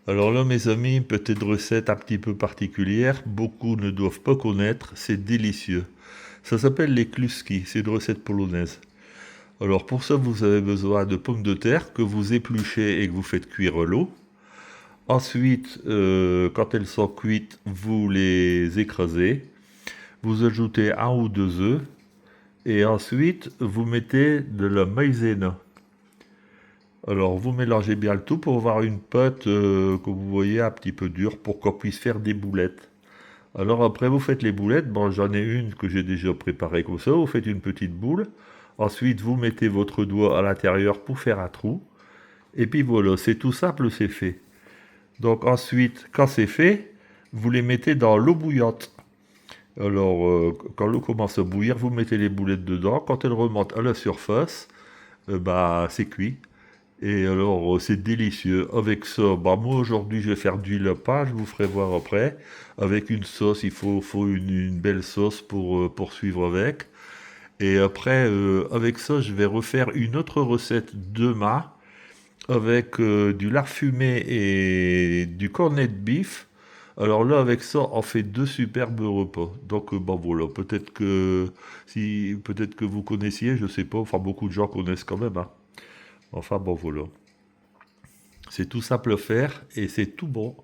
Alors là, mes amis, une petite recette un petit peu particulière, beaucoup ne doivent pas connaître, c'est délicieux. Ça s'appelle les kluski, c'est une recette polonaise. Alors pour ça, vous avez besoin de pommes de terre que vous épluchez et que vous faites cuire à l'eau. Ensuite, quand elles sont cuites, vous les écrasez. Vous ajoutez un ou deux œufs. Et ensuite, vous mettez de la maïzena. Alors, vous mélangez bien le tout pour avoir une pâte que vous voyez un petit peu dure pour qu'on puisse faire des boulettes. Alors après, vous faites les boulettes. Bon, j'en ai une que j'ai déjà préparée comme ça. Vous faites une petite boule. Ensuite, vous mettez votre doigt à l'intérieur pour faire un trou. Et puis voilà, c'est tout simple, c'est fait. Donc ensuite, quand c'est fait, vous les mettez dans l'eau bouillante. Alors, quand l'eau commence à bouillir, vous mettez les boulettes dedans. Quand elles remontent à la surface, bah, c'est cuit. Et alors, c'est délicieux. Avec ça, bah, moi aujourd'hui, je vais faire du lapin, je vous ferai voir après. Avec une sauce, il faut une belle sauce pour poursuivre avec. Et après, avec ça, je vais refaire une autre recette demain avec du lard fumé et du cornet de beef. Alors là, avec ça, on fait deux superbes repas. Donc, bah voilà, peut-être que vous connaissiez, je sais pas. Enfin, beaucoup de gens connaissent quand même, hein. Enfin, bon voilà. C'est tout simple à faire et c'est tout bon.